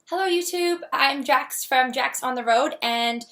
Hello YouTube, I'm Jax from Jax on the Road, and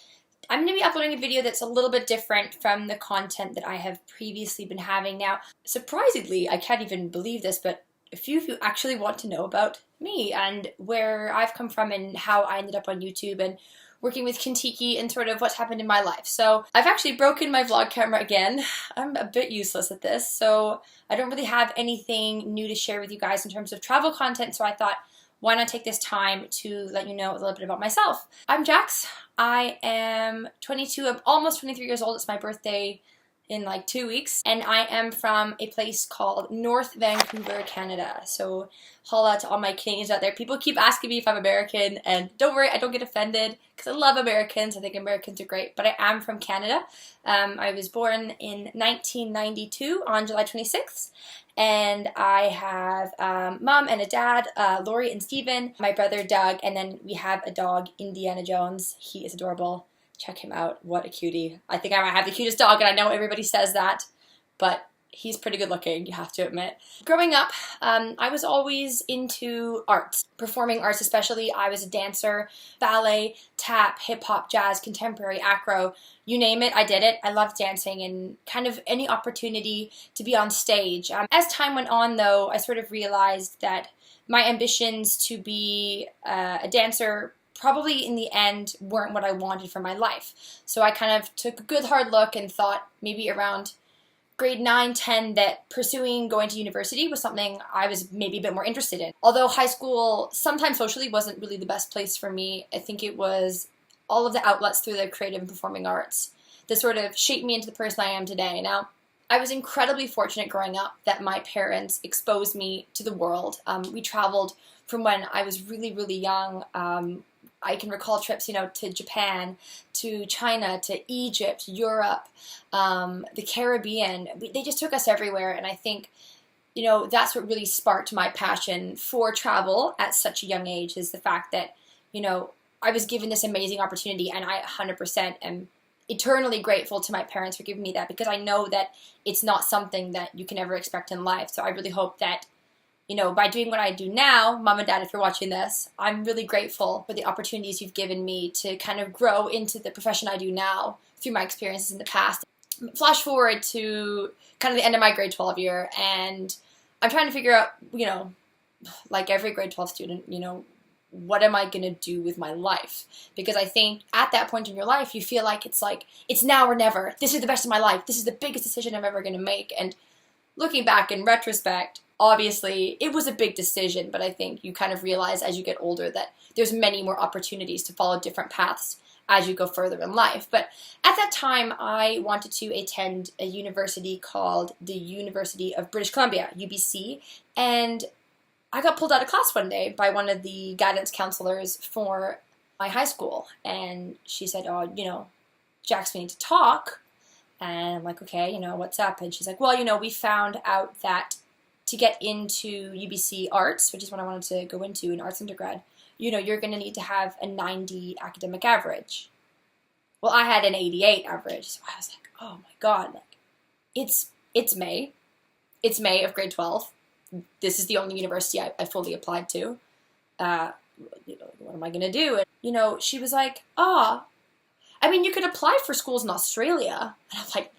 I'm going to be uploading a video that's a little bit different from the content that I have previously been having. Now, surprisingly, I can't even believe this, but a few of you actually want to know about me and where I've come from and how I ended up on YouTube and working with Contiki and sort of what's happened in my life. So I've actually broken my vlog camera again. I'm a bit useless at this, so I don't really have anything new to share with you guys in terms of travel content, so I thought, why not take this time to let you know a little bit about myself. I'm Jax. I am 22, I'm almost 23 years old. It's my birthday in like 2 weeks. And I am from a place called North Vancouver, Canada. So holla to all my Canadians out there. People keep asking me if I'm American, and don't worry, I don't get offended because I love Americans. I think Americans are great, but I am from Canada. I was born in 1992 on July 26th. And I have mom and a dad, Lori and Steven, my brother Doug, and then we have a dog, Indiana Jones. He is adorable. Check him out. What a cutie. I think I might have the cutest dog, and I know everybody says that, but he's pretty good looking, you have to admit. Growing up, I was always into arts, performing arts especially. I was a dancer, ballet, tap, hip-hop, jazz, contemporary, acro, you name it, I did it. I loved dancing and kind of any opportunity to be on stage. As time went on, though, I sort of realized that my ambitions to be a dancer probably in the end weren't what I wanted for my life. So I kind of took a good hard look and thought maybe around grade 9, 10 that pursuing going to university was something I was maybe a bit more interested in. Although high school, sometimes socially, wasn't really the best place for me, I think it was all of the outlets through the creative and performing arts that sort of shaped me into the person I am today. Now, I was incredibly fortunate growing up that my parents exposed me to the world. We traveled from when I was really, really young. I can recall trips, to Japan, to China, to Egypt, Europe, the Caribbean. They just took us everywhere, and I think, that's what really sparked my passion for travel at such a young age, is the fact that, I was given this amazing opportunity, and I 100% am eternally grateful to my parents for giving me that, because I know that it's not something that you can ever expect in life. So I really hope that by doing what I do now, Mom and Dad, if you're watching this, I'm really grateful for the opportunities you've given me to kind of grow into the profession I do now through my experiences in the past. Flash forward to kind of the end of my grade 12 year, and I'm trying to figure out, like every grade 12 student, what am I going to do with my life? Because I think at that point in your life, you feel like it's now or never. This is the best of my life. This is the biggest decision I'm ever going to make. And looking back in retrospect, obviously, it was a big decision, but I think you kind of realize as you get older that there's many more opportunities to follow different paths as you go further in life. But at that time, I wanted to attend a university called the University of British Columbia, UBC, and I got pulled out of class one day by one of the guidance counselors for my high school, and she said, Jax, we need to talk. And I'm like, okay, what's up? And she's like, well, we found out that to get into UBC Arts, which is what I wanted to go into in arts undergrad, you're going to need to have a 90 academic average. Well, I had an 88 average, so I was like, oh my God, it's May. It's May of grade 12. This is the only university I fully applied to. What am I going to do? And, she was like, you could apply for schools in Australia. And I'm like,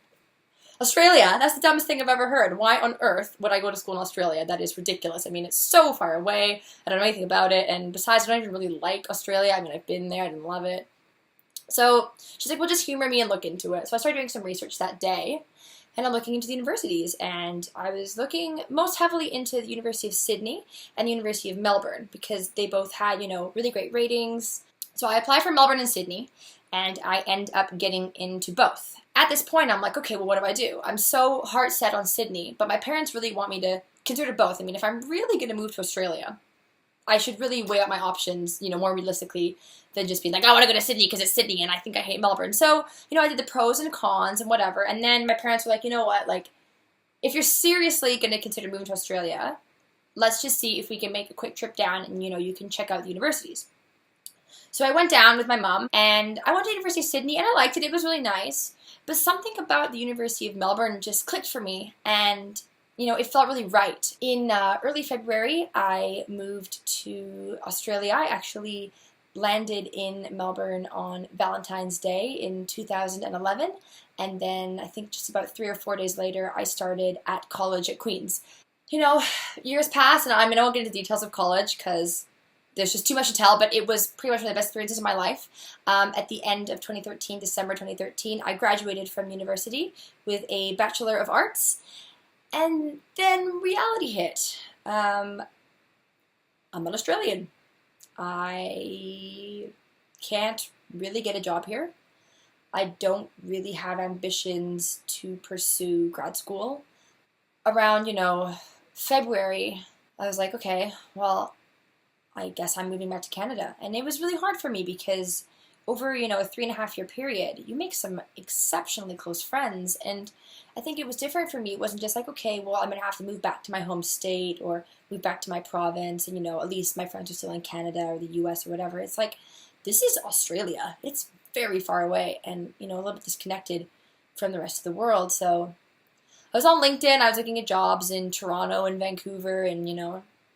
Australia? That's the dumbest thing I've ever heard. Why on earth would I go to school in Australia? That is ridiculous. It's so far away. I don't know anything about it. And besides, I don't even really like Australia. I've been there. I didn't love it. So she's like, well, just humor me and look into it. So I started doing some research that day. And I'm looking into the universities. And I was looking most heavily into the University of Sydney and the University of Melbourne, because they both had, really great ratings. So I applied for Melbourne and Sydney, and I end up getting into both. At this point, I'm like, okay, well, what do I do? I'm so heart set on Sydney, but my parents really want me to consider both. If I'm really going to move to Australia, I should really weigh up my options, more realistically than just being like, I want to go to Sydney because it's Sydney and I think I hate Melbourne. So, I did the pros and cons and whatever. And then my parents were like, you know what, if you're seriously going to consider moving to Australia, let's just see if we can make a quick trip down and, you can check out the universities. So I went down with my mom, and I went to the University of Sydney, and I liked it. It was really nice. But something about the University of Melbourne just clicked for me, and it felt really right. In early February, I moved to Australia. I actually landed in Melbourne on Valentine's Day in 2011, and then I think just about 3 or 4 days later, I started at college at Queen's. Years pass, and I won't get into the details of college because there's just too much to tell, but it was pretty much one of the best experiences of my life. At the end of 2013, December 2013, I graduated from university with a Bachelor of Arts, and then reality hit. I'm an Australian. I can't really get a job here. I don't really have ambitions to pursue grad school. Around, February, I was like, okay, well, I guess I'm moving back to Canada. And it was really hard for me because over, a 3.5 year period, you make some exceptionally close friends. And I think it was different for me. It wasn't just like, okay, well, I'm going to have to move back to my home state or move back to my province. And, at least my friends are still in Canada or the US or whatever. It's like, this is Australia. It's very far away and, a little bit disconnected from the rest of the world. So I was on LinkedIn. I was looking at jobs in Toronto and Vancouver and,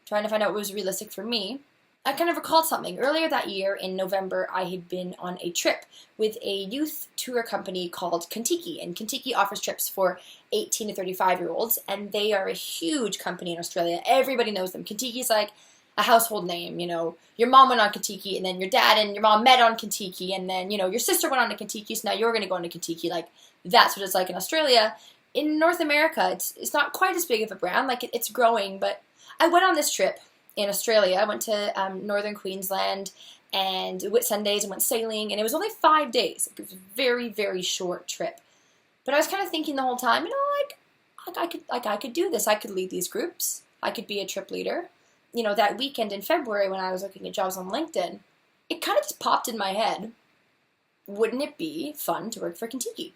trying to find out what was realistic for me. I kind of recalled something. Earlier that year in November, I had been on a trip with a youth tour company called Contiki, and Contiki offers trips for 18 to 35-year-olds, and they are a huge company in Australia. Everybody knows them. Contiki's like a household name, Your mom went on Contiki, and then your dad and your mom met on Contiki, and then, your sister went on to Contiki, so now you're going to go on to Contiki. Like, that's what it's like in Australia. In North America, it's not quite as big of a brand. Like, it's growing, but I went on this trip in Australia. I went to northern Queensland and Whitsundays and went sailing, and it was only 5 days. It was a very, very short trip. But I was kind of thinking the whole time, I could do this. I could lead these groups. I could be a trip leader. That weekend in February when I was looking at jobs on LinkedIn, it kind of just popped in my head. Wouldn't it be fun to work for Contiki?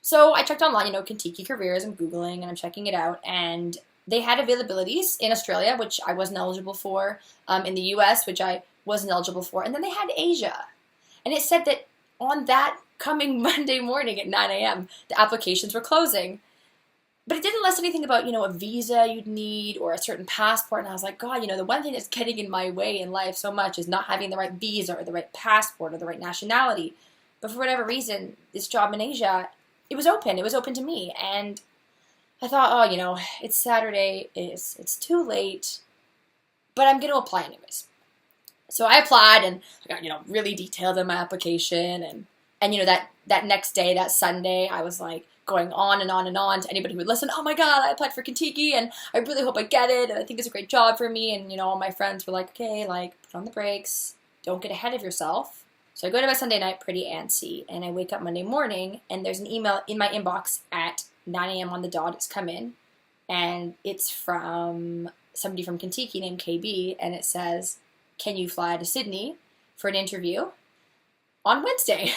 So I checked online, Contiki careers. I'm Googling and I'm checking it out, and they had availabilities in Australia, which I wasn't eligible for, in the US, which I wasn't eligible for, and then they had Asia. And it said that on that coming Monday morning at 9 a.m., the applications were closing. But it didn't list anything about, a visa you'd need or a certain passport, and I was like, God, the one thing that's getting in my way in life so much is not having the right visa or the right passport or the right nationality. But for whatever reason, this job in Asia, it was open to me, and I thought, it's Saturday, it's too late, but I'm going to apply anyways. So I applied, and I got, really detailed in my application, and that next day, that Sunday, I was like going on and on and on to anybody who would listen. Oh my God, I applied for Contiki, and I really hope I get it, and I think it's a great job for me, and all my friends were like, okay, put on the brakes, don't get ahead of yourself. So I go to bed Sunday night pretty antsy, and I wake up Monday morning, and there's an email in my inbox at 9 a.m. on the dot. It's come in, and it's from somebody from Contiki named KB, and it says, can you fly to Sydney for an interview on Wednesday?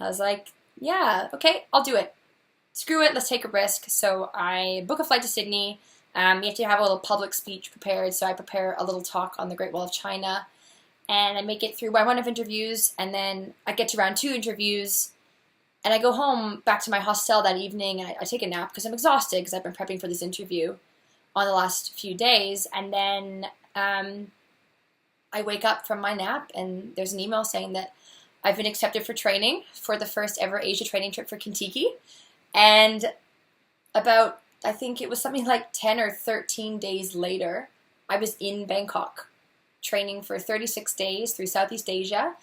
I was like, yeah, okay, I'll do it. Screw it, let's take a risk. So I book a flight to Sydney. You have to have a little public speech prepared, so I prepare a little talk on the Great Wall of China, and I make it through round 1 of interviews, and then I get to round 2 interviews, and I go home back to my hostel that evening, and I take a nap because I'm exhausted because I've been prepping for this interview on the last few days. And then I wake up from my nap, and there's an email saying that I've been accepted for training for the first ever Asia training trip for Contiki. And about, I think it was something like 10 or 13 days later, I was in Bangkok training for 36 days through Southeast Asia.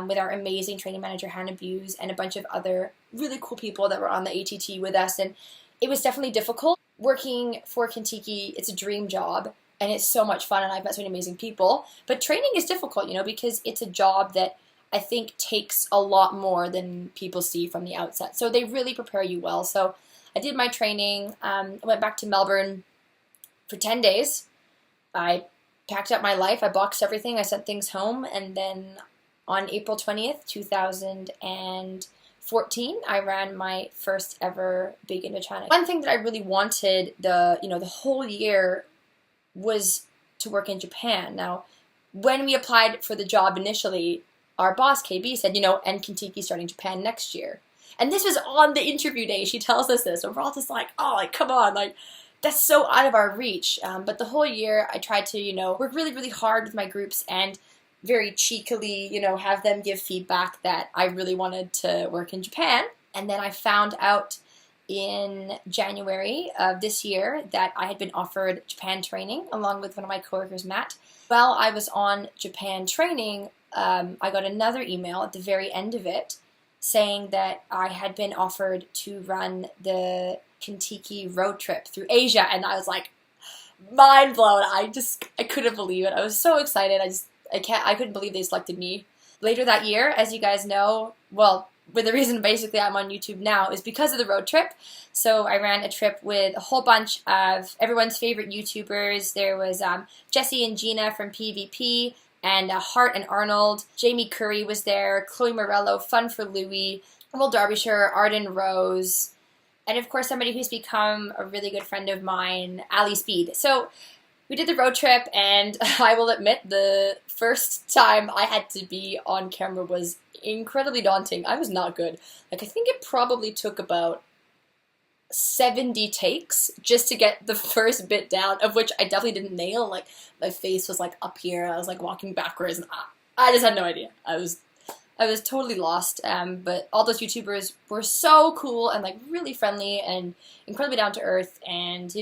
With our amazing training manager, Hannah Buse, and a bunch of other really cool people that were on the ATT with us. And it was definitely difficult. Working for Contiki, it's a dream job, and it's so much fun, and I've met so many amazing people. But training is difficult, because it's a job that I think takes a lot more than people see from the outset. So they really prepare you well. So I did my training. I went back to Melbourne for 10 days. I packed up my life. I boxed everything. I sent things home, and then on April 20th, 2014, I ran my first ever big Indochina. One thing that I really wanted the whole year was to work in Japan. Now, when we applied for the job initially, our boss, KB, said, and Contiki starting Japan next year. And this was on the interview day. She tells us this. And we're all just like, oh, like, come on. Like, that's so out of our reach. But the whole year I tried to, work really, really hard with my groups and very cheekily, have them give feedback that I really wanted to work in Japan. And then I found out in January of this year that I had been offered Japan training along with one of my coworkers, Matt. While I was on Japan training, I got another email at the very end of it saying that I had been offered to run the Contiki road trip through Asia, and I was like, mind blown. I couldn't believe it. I was so excited. I couldn't believe they selected me. Later that year, as you guys know, well, with the reason basically I'm on YouTube now is because of the road trip. So I ran a trip with a whole bunch of everyone's favorite YouTubers. There was Jesse and Gina from PvP, and Hart and Arnold. Jamie Curry was there, Chloe Morello, Fun for Louie, Will Derbyshire, Arden Rose, and of course somebody who's become a really good friend of mine, Ali Speed. So we did the road trip, and I will admit the first time I had to be on camera was incredibly daunting. I was not good. Like, I think it probably took about 70 takes just to get the first bit down, of which I definitely didn't nail. Like, my face was like up here, I was like walking backwards, and I just had no idea. I was totally lost, but all those YouTubers were so cool and like really friendly and incredibly down to earth. And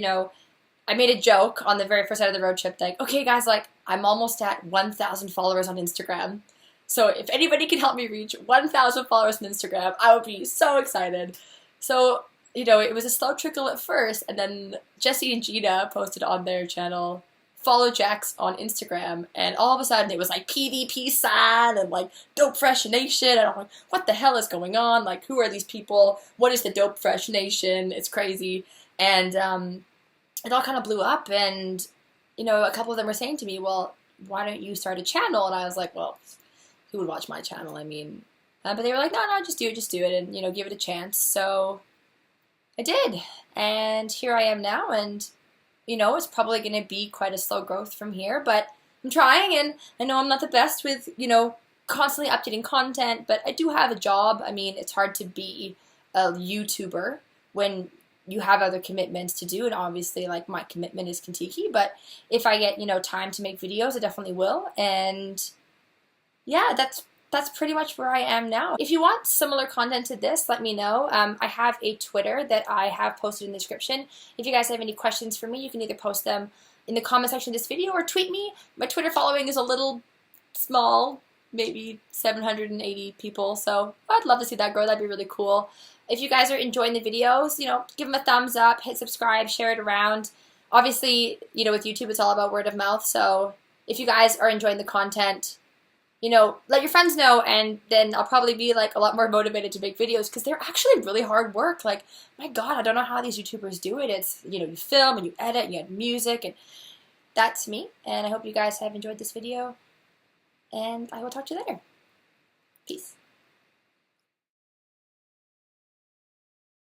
I made a joke on the very first night of the road trip, like, okay guys, like, I'm almost at 1,000 followers on Instagram. So if anybody can help me reach 1,000 followers on Instagram, I would be so excited. So, it was a slow trickle at first, and then Jesse and Gina posted on their channel, follow Jax on Instagram, and all of a sudden it was like PvP San and like Dope Fresh Nation, and I'm like, what the hell is going on? Like, who are these people? What is the Dope Fresh Nation? It's crazy. And it all kind of blew up, and a couple of them were saying to me, well, why don't you start a channel? And I was like, well, who would watch my channel? I mean, but they were like, no, just do it, and give it a chance. So I did, and here I am now, and it's probably going to be quite a slow growth from here, but I'm trying, and I know I'm not the best with constantly updating content, but I do have a job. I mean, it's hard to be a YouTuber when you have other commitments to do, and obviously, like, my commitment is Contiki, but if I get, time to make videos, I definitely will, and yeah, that's pretty much where I am now. If you want similar content to this, let me know. I have a Twitter that I have posted in the description. If you guys have any questions for me, you can either post them in the comment section of this video or tweet me. My Twitter following is a little small, maybe 780 people, so I'd love to see that grow. That'd be really cool. If you guys are enjoying the videos, give them a thumbs up, hit subscribe, share it around. Obviously, with YouTube, it's all about word of mouth, so if you guys are enjoying the content, let your friends know, and then I'll probably be like a lot more motivated to make videos, because they're actually really hard work. Like, my God, I don't know how these YouTubers do it. It's, you film and you edit and you add music, and that's me. And I hope you guys have enjoyed this video, and I will talk to you later. Peace.